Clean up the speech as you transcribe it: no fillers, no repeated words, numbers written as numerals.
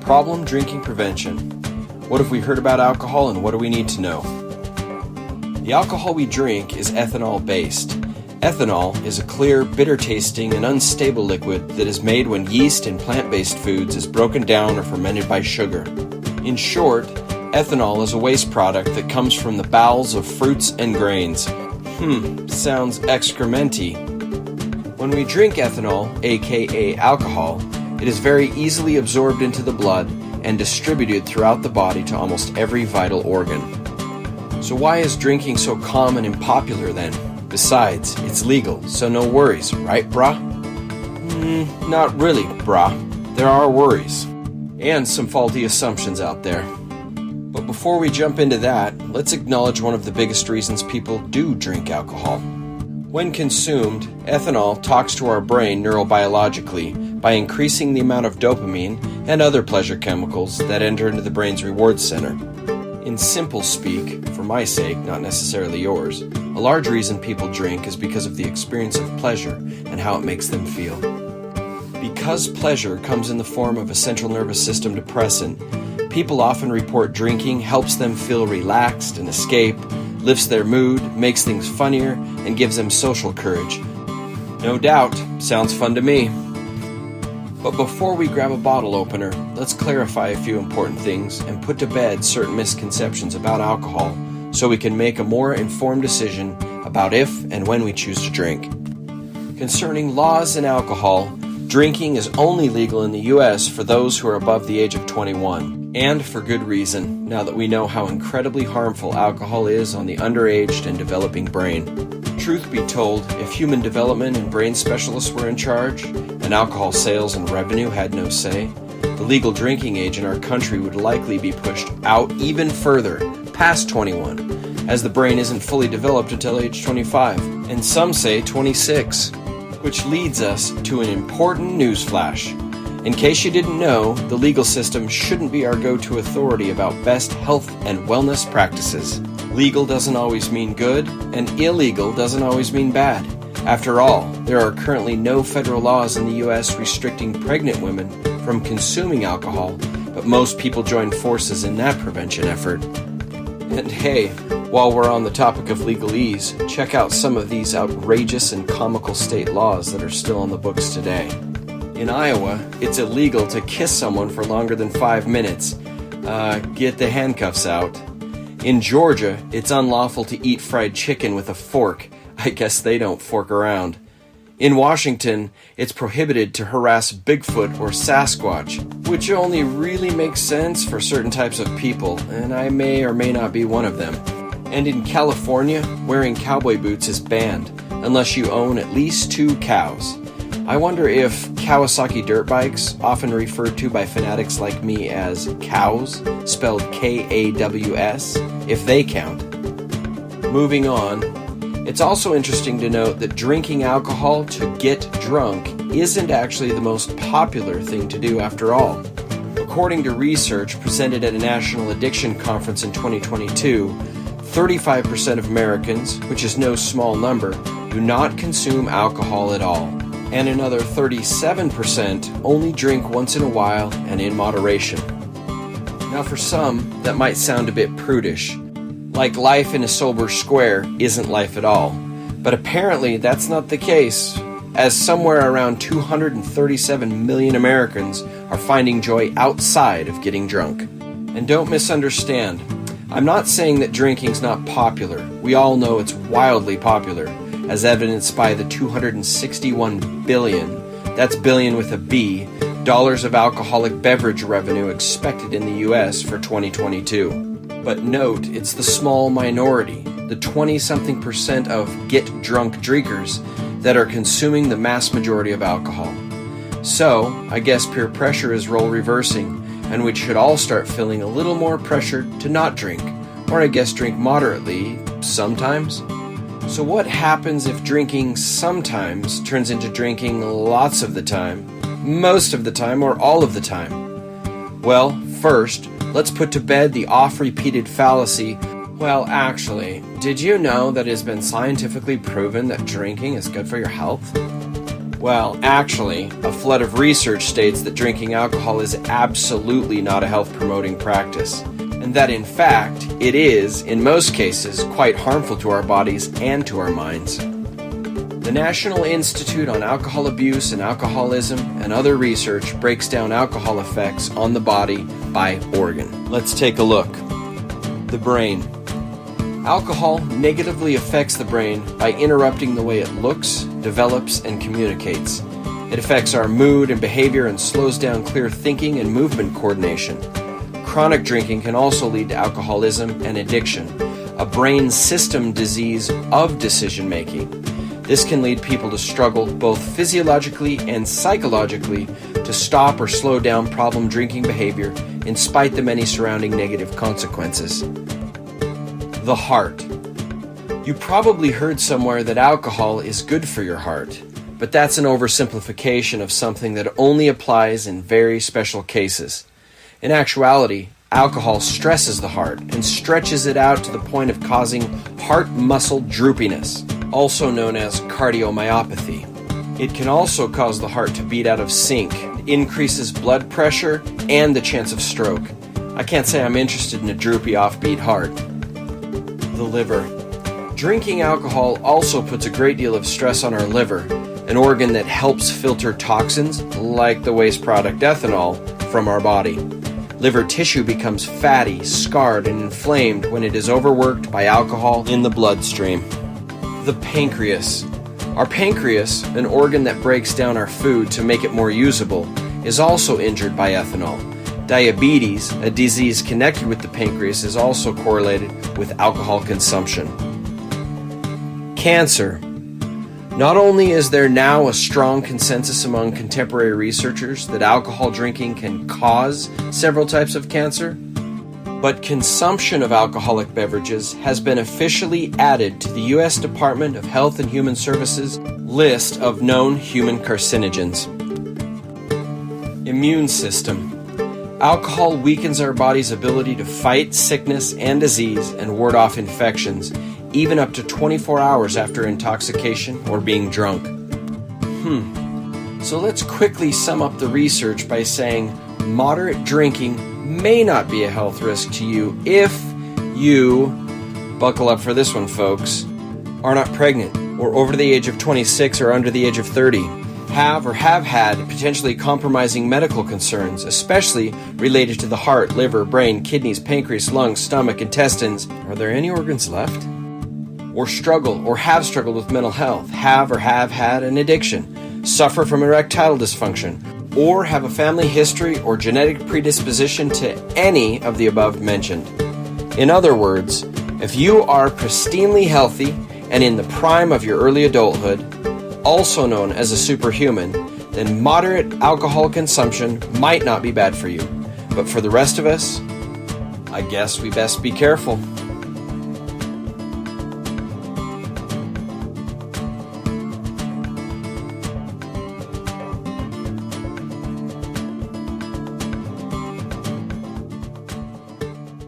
Problem drinking prevention. What have we heard about alcohol and what do we need to know? The alcohol we drink is ethanol-based. Ethanol is a clear, bitter-tasting, and unstable liquid that is made when yeast in plant-based foods is broken down or fermented by sugar. In short, ethanol is a waste product that comes from the bowels of fruits and grains. Sounds excrementy. When we drink ethanol, aka alcohol, it is very easily absorbed into the blood and distributed throughout the body to almost every vital organ. So why is drinking so common and popular then? Besides, it's legal, so no worries, right, brah? Not really, brah. There are worries. And some faulty assumptions out there. But before we jump into that, let's acknowledge one of the biggest reasons people do drink alcohol. When consumed, ethanol talks to our brain neurobiologically by increasing the amount of dopamine and other pleasure chemicals that enter into the brain's reward center. In simple speak, for my sake, not necessarily yours, a large reason people drink is because of the experience of pleasure and how it makes them feel. Because pleasure comes in the form of a central nervous system depressant, people often report drinking helps them feel relaxed and escape, lifts their mood, makes things funnier, and gives them social courage. No doubt, sounds fun to me. But before we grab a bottle opener, let's clarify a few important things and put to bed certain misconceptions about alcohol so we can make a more informed decision about if and when we choose to drink. Concerning laws and alcohol, drinking is only legal in the U.S. for those who are above the age of 21, and for good reason, now that we know how incredibly harmful alcohol is on the underaged and developing brain. Truth be told, if human development and brain specialists were in charge, and alcohol sales and revenue had no say, the legal drinking age in our country would likely be pushed out even further, past 21, as the brain isn't fully developed until age 25, and some say 26. Which leads us to an important newsflash. In case you didn't know, the legal system shouldn't be our go-to authority about best health and wellness practices. Legal doesn't always mean good, and illegal doesn't always mean bad. After all, there are currently no federal laws in the U.S. restricting pregnant women from consuming alcohol, but most people join forces in that prevention effort. And hey, while we're on the topic of legalese, check out some of these outrageous and comical state laws that are still on the books today. In Iowa, it's illegal to kiss someone for longer than 5 minutes. Get the handcuffs out. In Georgia, it's unlawful to eat fried chicken with a fork. I guess they don't fork around. In Washington, it's prohibited to harass Bigfoot or Sasquatch, which only really makes sense for certain types of people, and I may or may not be one of them. And in California, wearing cowboy boots is banned, unless you own at least 2 cows. I wonder if Kawasaki dirt bikes, often referred to by fanatics like me as cows, spelled K-A-W-S, if they count. Moving on, it's also interesting to note that drinking alcohol to get drunk isn't actually the most popular thing to do after all. According to research presented at a national addiction conference in 2022, 35% of Americans, which is no small number, do not consume alcohol at all. And another 37% only drink once in a while and in moderation. Now for some, that might sound a bit prudish. Like life in a sober square isn't life at all. But apparently that's not the case, as somewhere around 237 million Americans are finding joy outside of getting drunk. And don't misunderstand, I'm not saying that drinking's not popular. We all know it's wildly popular, as evidenced by the $261 billion, that's billion with a B, dollars of alcoholic beverage revenue expected in the U.S. for 2022. But note, it's the small minority, the 20-something% of get-drunk drinkers that are consuming the mass majority of alcohol. So, I guess peer pressure is role reversing, and we should all start feeling a little more pressured to not drink, or I guess drink moderately, sometimes. So what happens if drinking sometimes turns into drinking lots of the time, most of the time, or all of the time? Well, first, let's put to bed the oft-repeated fallacy, well, actually, did you know that it has been scientifically proven that drinking is good for your health? Well, actually, a flood of research states that drinking alcohol is absolutely not a health-promoting practice, and that in fact, it is, in most cases, quite harmful to our bodies and to our minds. The National Institute on Alcohol Abuse and Alcoholism and other research breaks down alcohol effects on the body by organ. Let's take a look. The brain. Alcohol negatively affects the brain by interrupting the way it looks, develops, and communicates. It affects our mood and behavior and slows down clear thinking and movement coordination. Chronic drinking can also lead to alcoholism and addiction, a brain system disease of decision-making. This can lead people to struggle both physiologically and psychologically to stop or slow down problem drinking behavior in spite the many surrounding negative consequences. The heart. You probably heard somewhere that alcohol is good for your heart, but that's an oversimplification of something that only applies in very special cases. In actuality, alcohol stresses the heart and stretches it out to the point of causing heart muscle droopiness, also known as cardiomyopathy. It can also cause the heart to beat out of sync, increases blood pressure, and the chance of stroke. I can't say I'm interested in a droopy offbeat heart. The liver. Drinking alcohol also puts a great deal of stress on our liver, an organ that helps filter toxins, like the waste product ethanol, from our body. Liver tissue becomes fatty, scarred, and inflamed when it is overworked by alcohol in the bloodstream. The pancreas. Our pancreas, an organ that breaks down our food to make it more usable, is also injured by ethanol. Diabetes, a disease connected with the pancreas, is also correlated with alcohol consumption. Cancer. Not only is there now a strong consensus among contemporary researchers that alcohol drinking can cause several types of cancer, but consumption of alcoholic beverages has been officially added to the U.S. Department of Health and Human Services list of known human carcinogens. Immune system. Alcohol weakens our body's ability to fight sickness and disease and ward off infections, even up to 24 hours after intoxication or being drunk. So let's quickly sum up the research by saying moderate drinking may not be a health risk to you if you, buckle up for this one folks, are not pregnant or over the age of 26 or under the age of 30, have or have had potentially compromising medical concerns, especially related to the heart, liver, brain, kidneys, pancreas, lungs, stomach, intestines. Are there any organs left? Or struggle or have struggled with mental health, have or have had an addiction, suffer from erectile dysfunction, or have a family history or genetic predisposition to any of the above mentioned. In other words, if you are pristinely healthy and in the prime of your early adulthood, also known as a superhuman, then moderate alcohol consumption might not be bad for you. But for the rest of us, I guess we best be careful.